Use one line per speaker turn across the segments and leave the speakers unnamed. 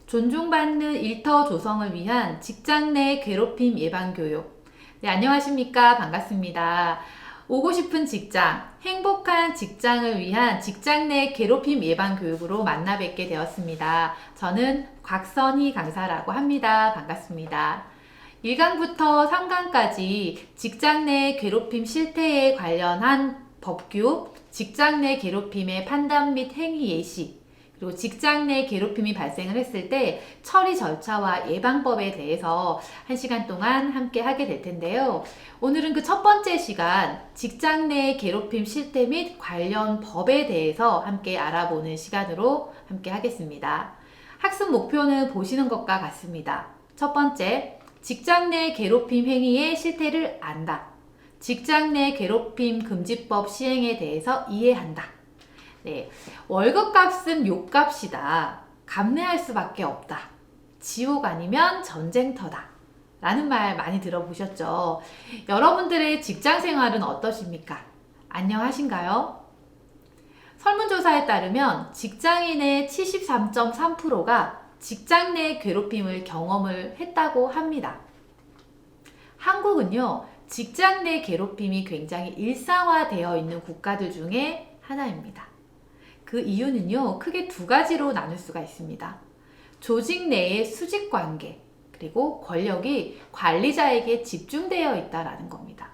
존중받는 일터 조성을 위한 직장 내 괴롭힘 예방 교육. 네, 안녕하십니까? 반갑습니다. 오고 싶은 직장, 행복한 직장을 위한 직장 내 괴롭힘 예방 교육으로 만나 뵙게 되었습니다. 저는 곽선희 강사라고 합니다. 반갑습니다. 1강부터 3강까지 직장 내 괴롭힘 실태에 관련한 법규, 직장 내 괴롭힘의 판단 및 행위 예시, 그리고 직장 내 괴롭힘이 발생을 했을 때 처리 절차와 예방법에 대해서 1시간 동안 함께 하게 될 텐데요. 오늘은 그 첫 번째 시간, 직장 내 괴롭힘 실태 및 관련 법에 대해서 함께 알아보는 시간으로 함께 하겠습니다. 학습 목표는 보시는 것과 같습니다. 첫 번째, 직장 내 괴롭힘 행위의 실태를 안다. 직장 내 괴롭힘 금지법 시행에 대해서 이해한다. 네, 월급값은 욕값이다. 감내할 수밖에 없다. 지옥 아니면 전쟁터다. 라는 말 많이 들어보셨죠? 여러분들의 직장 생활은 어떠십니까? 안녕하신가요? 설문조사에 따르면 직장인의 73.3%가 직장 내 괴롭힘을 경험을 했다고 합니다. 한국은요, 직장 내 괴롭힘이 굉장히 일상화되어 있는 국가들 중에 하나입니다. 그 이유는요, 크게 두 가지로 나눌 수가 있습니다. 조직 내의 수직 관계, 그리고 권력이 관리자에게 집중되어 있다는 겁니다.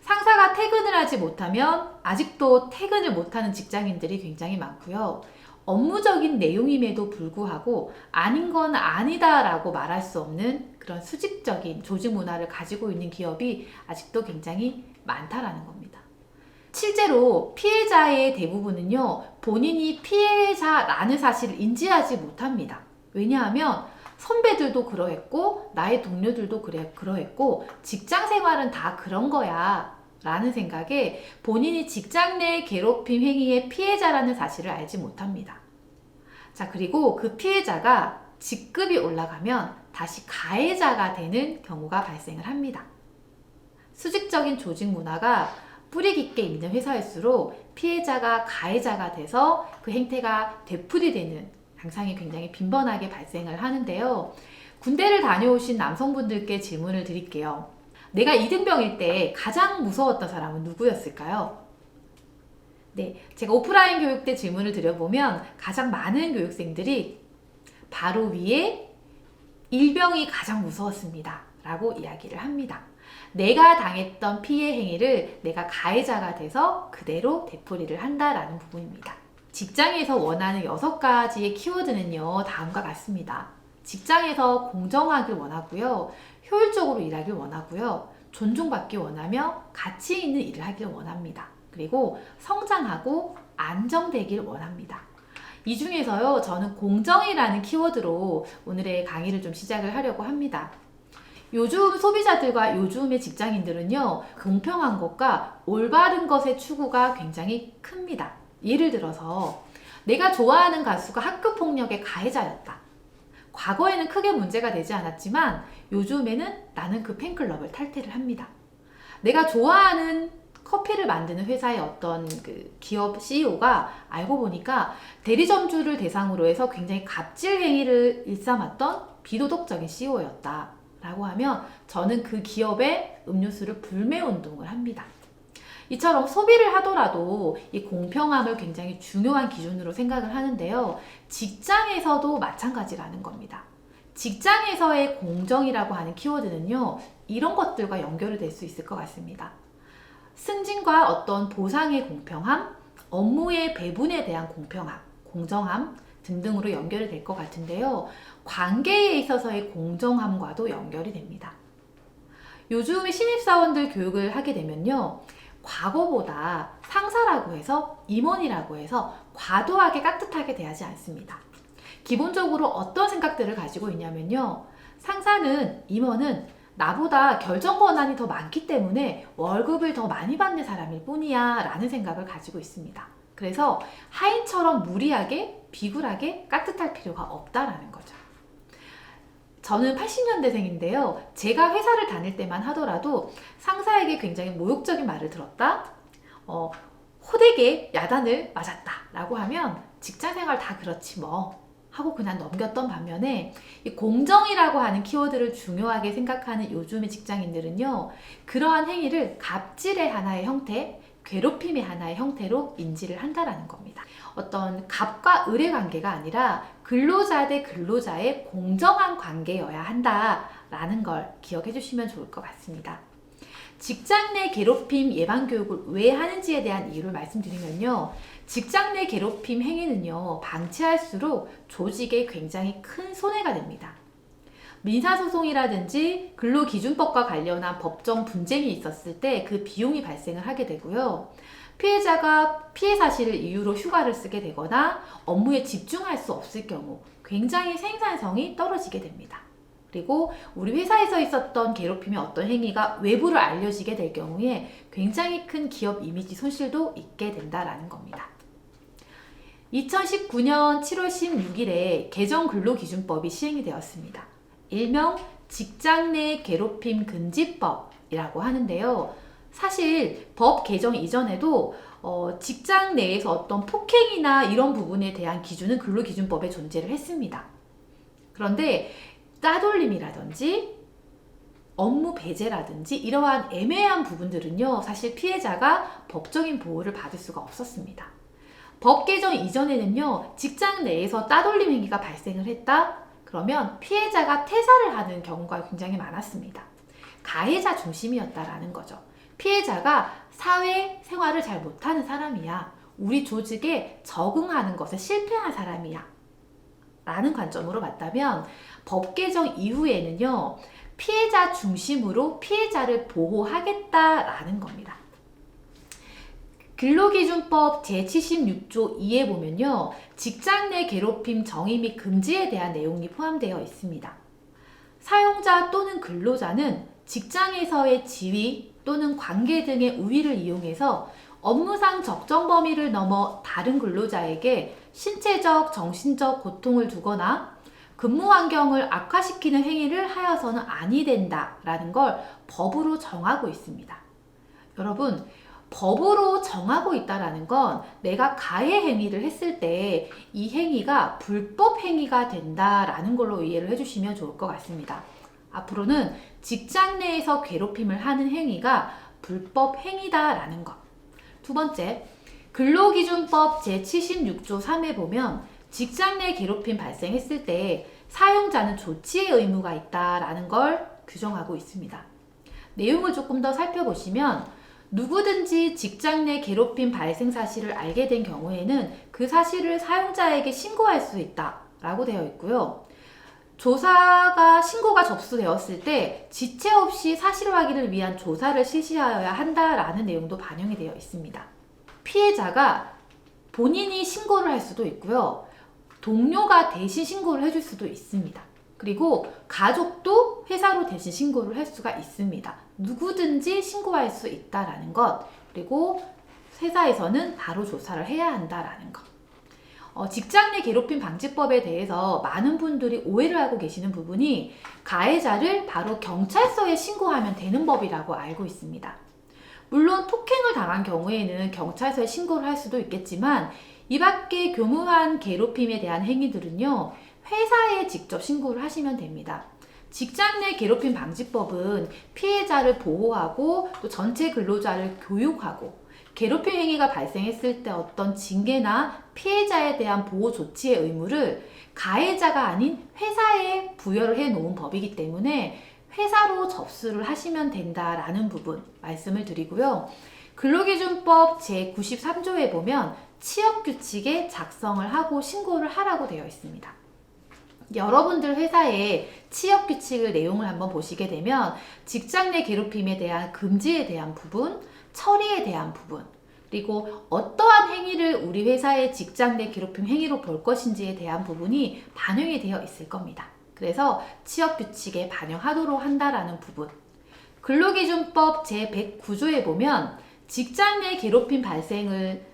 상사가 퇴근을 하지 못하면 아직도 퇴근을 못하는 직장인들이 굉장히 많고요. 업무적인 내용임에도 불구하고 아닌 건 아니다라고 말할 수 없는 그런 수직적인 조직 문화를 가지고 있는 기업이 아직도 굉장히 많다라는 겁니다. 실제로 피해자의 대부분은요, 본인이 피해자라는 사실을 인지하지 못합니다. 왜냐하면 선배들도 그러했고, 나의 동료들도 그러했고, 직장 생활은 다 그런 거야 라는 생각에 본인이 직장 내 괴롭힘 행위의 피해자라는 사실을 알지 못합니다. 자, 그리고 그 피해자가 직급이 올라가면 다시 가해자가 되는 경우가 발생을 합니다. 수직적인 조직 문화가 뿌리 깊게 있는 회사일수록 피해자가 가해자가 돼서 그 행태가 되풀이되는 양상이 굉장히 빈번하게 발생을 하는데요. 군대를 다녀오신 남성분들께 질문을 드릴게요. 내가 이등병일 때 가장 무서웠던 사람은 누구였을까요? 네, 제가 오프라인 교육 때 질문을 드려보면 가장 많은 교육생들이 바로 위에 일병이 가장 무서웠습니다 라고 이야기를 합니다. 내가 당했던 피해 행위를 내가 가해자가 돼서 그대로 되풀이를 한다라는 부분입니다. 직장에서 원하는 6가지의 키워드는요, 다음과 같습니다. 직장에서 공정하길 원하고요, 효율적으로 일하길 원하고요, 존중받기 원하며 가치 있는 일을 하길 원합니다. 그리고 성장하고 안정되길 원합니다. 이 중에서요, 저는 공정이라는 키워드로 오늘의 강의를 좀 시작을 하려고 합니다. 요즘 소비자들과 요즘의 직장인들은요, 공평한 것과 올바른 것의 추구가 굉장히 큽니다. 예를 들어서 내가 좋아하는 가수가 학교폭력의 가해자였다. 과거에는 크게 문제가 되지 않았지만 요즘에는 나는 그 팬클럽을 탈퇴를 합니다. 내가 좋아하는 커피를 만드는 회사의 어떤 그 기업 CEO가 알고 보니까 대리점주를 대상으로 해서 굉장히 갑질 행위를 일삼았던 비도덕적인 CEO였다. 라고 하면 저는 그 기업의 음료수를 불매 운동을 합니다. 이처럼 소비를 하더라도 이 공평함을 굉장히 중요한 기준으로 생각을 하는데요. 직장에서도 마찬가지라는 겁니다. 직장에서의 공정이라고 하는 키워드는요, 이런 것들과 연결이 될 수 있을 것 같습니다. 승진과 어떤 보상의 공평함, 업무의 배분에 대한 공평함, 공정함 등등으로 연결이 될 것 같은데요. 관계에 있어서의 공정함과도 연결이 됩니다. 요즘에 신입사원들 교육을 하게 되면요, 과거보다 상사라고 해서 임원이라고 해서 과도하게 깍듯하게 대하지 않습니다. 기본적으로 어떤 생각들을 가지고 있냐면요, 상사는, 임원은 나보다 결정 권한이 더 많기 때문에 월급을 더 많이 받는 사람일 뿐이야 라는 생각을 가지고 있습니다. 그래서 하인처럼 무리하게 비굴하게 깍듯할 필요가 없다라는 거죠. 저는 80년대생인데요. 제가 회사를 다닐 때만 하더라도 상사에게 굉장히 모욕적인 말을 들었다, 호되게 야단을 맞았다 라고 하면 직장생활 다 그렇지 뭐 하고 그냥 넘겼던 반면에 이 공정이라고 하는 키워드를 중요하게 생각하는 요즘의 직장인들은요, 그러한 행위를 갑질의 하나의 형태, 괴롭힘의 하나의 형태로 인지를 한다라는 겁니다. 어떤 갑과 을의 관계가 아니라 근로자 대 근로자의 공정한 관계여야 한다라는 걸 기억해 주시면 좋을 것 같습니다. 직장 내 괴롭힘 예방 교육을 왜 하는지에 대한 이유를 말씀드리면요. 직장 내 괴롭힘 행위는요, 방치할수록 조직에 굉장히 큰 손해가 됩니다. 민사소송이라든지 근로기준법과 관련한 법정 분쟁이 있었을 때 그 비용이 발생을 하게 되고요. 피해자가 피해 사실을 이유로 휴가를 쓰게 되거나 업무에 집중할 수 없을 경우 굉장히 생산성이 떨어지게 됩니다. 그리고 우리 회사에서 있었던 괴롭힘의 어떤 행위가 외부로 알려지게 될 경우에 굉장히 큰 기업 이미지 손실도 있게 된다라는 겁니다. 2019년 7월 16일에 개정 근로기준법이 시행이 되었습니다. 일명 직장 내 괴롭힘 금지법이라고 하는데요. 사실 법 개정 이전에도 직장 내에서 어떤 폭행이나 이런 부분에 대한 기준은 근로기준법에 존재를 했습니다. 그런데 따돌림이라든지 업무 배제라든지 이러한 애매한 부분들은요, 사실 피해자가 법적인 보호를 받을 수가 없었습니다. 법 개정 이전에는요, 직장 내에서 따돌림 행위가 발생을 했다? 그러면 피해자가 퇴사를 하는 경우가 굉장히 많았습니다. 가해자 중심이었다라는 거죠. 피해자가 사회 생활을 잘 못하는 사람이야. 우리 조직에 적응하는 것에 실패한 사람이야. 라는 관점으로 봤다면 법 개정 이후에는요, 피해자 중심으로 피해자를 보호하겠다라는 겁니다. 근로기준법 제76조 2에 보면요, 직장 내 괴롭힘 정의 및 금지에 대한 내용이 포함되어 있습니다. 사용자 또는 근로자는 직장에서의 지위 또는 관계 등의 우위를 이용해서 업무상 적정 범위를 넘어 다른 근로자에게 신체적, 정신적 고통을 주거나 근무 환경을 악화시키는 행위를 하여서는 아니 된다라는 걸 법으로 정하고 있습니다. 여러분, 법으로 정하고 있다라는 건 내가 가해 행위를 했을 때 이 행위가 불법 행위가 된다라는 걸로 이해를 해주시면 좋을 것 같습니다. 앞으로는 직장 내에서 괴롭힘을 하는 행위가 불법 행위다라는 것. 두 번째, 근로기준법 제76조 3에 보면 직장 내 괴롭힘 발생했을 때 사용자는 조치의 의무가 있다라는 걸 규정하고 있습니다. 내용을 조금 더 살펴보시면 누구든지 직장 내 괴롭힘 발생 사실을 알게 된 경우에는 그 사실을 사용자에게 신고할 수 있다라고 되어 있고요. 신고가 접수되었을 때 지체 없이 사실 확인을 위한 조사를 실시하여야 한다라는 내용도 반영이 되어 있습니다. 피해자가 본인이 신고를 할 수도 있고요. 동료가 대신 신고를 해줄 수도 있습니다. 그리고 가족도 회사로 대신 신고를 할 수가 있습니다. 누구든지 신고할 수 있다라는 것, 그리고 회사에서는 바로 조사를 해야 한다라는 것. 직장 내 괴롭힘 방지법에 대해서 많은 분들이 오해를 하고 계시는 부분이 가해자를 바로 경찰서에 신고하면 되는 법이라고 알고 있습니다. 물론 폭행을 당한 경우에는 경찰서에 신고를 할 수도 있겠지만 이 밖에 교묘한 괴롭힘에 대한 행위들은요, 회사에 직접 신고를 하시면 됩니다. 직장 내 괴롭힘 방지법은 피해자를 보호하고 또 전체 근로자를 교육하고 괴롭힘 행위가 발생했을 때 어떤 징계나 피해자에 대한 보호 조치의 의무를 가해자가 아닌 회사에 부여를 해 놓은 법이기 때문에 회사로 접수를 하시면 된다라는 부분 말씀을 드리고요. 근로기준법 제93조에 보면 취업규칙에 작성을 하고 신고를 하라고 되어 있습니다. 여러분들 회사의 취업규칙을 내용을 한번 보시게 되면 직장 내 괴롭힘에 대한 금지에 대한 부분, 처리에 대한 부분, 그리고 어떠한 행위를 우리 회사의 직장 내 괴롭힘 행위로 볼 것인지에 대한 부분이 반영이 되어 있을 겁니다. 그래서 취업규칙에 반영하도록 한다라는 부분. 근로기준법 제109조에 보면 직장 내 괴롭힘 발생을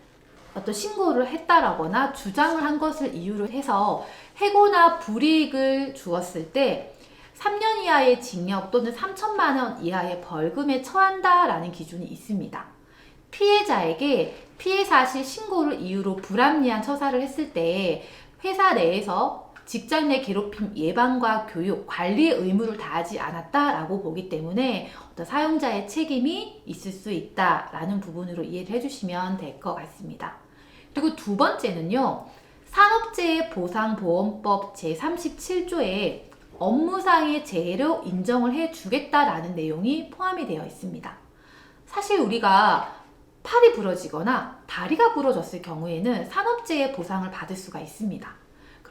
어떤 신고를 했다라거나 주장을 한 것을 이유로 해서 해고나 불이익을 주었을 때 3년 이하의 징역 또는 3천만 원 이하의 벌금에 처한다라는 기준이 있습니다. 피해자에게 피해 사실 신고를 이유로 불합리한 처사를 했을 때 회사 내에서 직장 내 괴롭힘 예방과 교육, 관리의 의무를 다하지 않았다라고 보기 때문에 어떤 사용자의 책임이 있을 수 있다라는 부분으로 이해를 해주시면 될 것 같습니다. 그리고 두 번째는요. 산업재해보상보험법 제37조에 업무상의 재해로 인정을 해주겠다라는 내용이 포함이 되어 있습니다. 사실 우리가 팔이 부러지거나 다리가 부러졌을 경우에는 산업재해 보상을 받을 수가 있습니다.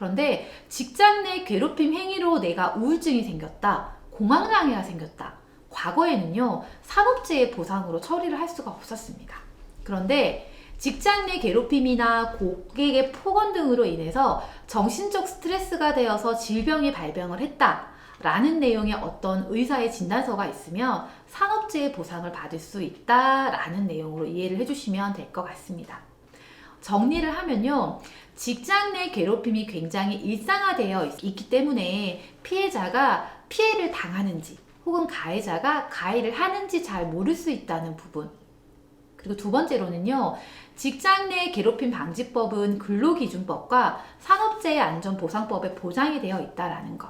그런데 직장 내 괴롭힘 행위로 내가 우울증이 생겼다, 공황장애가 생겼다. 과거에는요, 산업재해 보상으로 처리를 할 수가 없었습니다. 그런데 직장 내 괴롭힘이나 고객의 폭언 등으로 인해서 정신적 스트레스가 되어서 질병이 발병을 했다라는 내용의 어떤 의사의 진단서가 있으면 산업재해 보상을 받을 수 있다라는 내용으로 이해를 해주시면 될 것 같습니다. 정리를 하면요. 직장 내 괴롭힘이 굉장히 일상화되어 있기 때문에 피해자가 피해를 당하는지 혹은 가해자가 가해를 하는지 잘 모를 수 있다는 부분. 그리고 두 번째로는요. 직장 내 괴롭힘 방지법은 근로기준법과 산업재해안전보상법에 보장이 되어 있다는 것.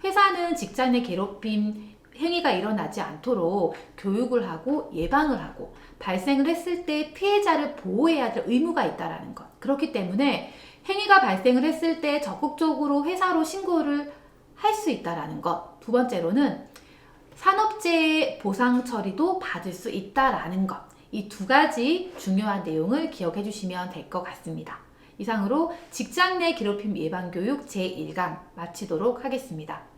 회사는 직장 내 괴롭힘 행위가 일어나지 않도록 교육을 하고 예방을 하고 발생을 했을 때 피해자를 보호해야 될 의무가 있다는 것. 그렇기 때문에 행위가 발생을 했을 때 적극적으로 회사로 신고를 할 수 있다는 것. 두 번째로는 산업재해 보상 처리도 받을 수 있다는 것. 이 두 가지 중요한 내용을 기억해 주시면 될 것 같습니다. 이상으로 직장 내 괴롭힘 예방 교육 제1강 마치도록 하겠습니다.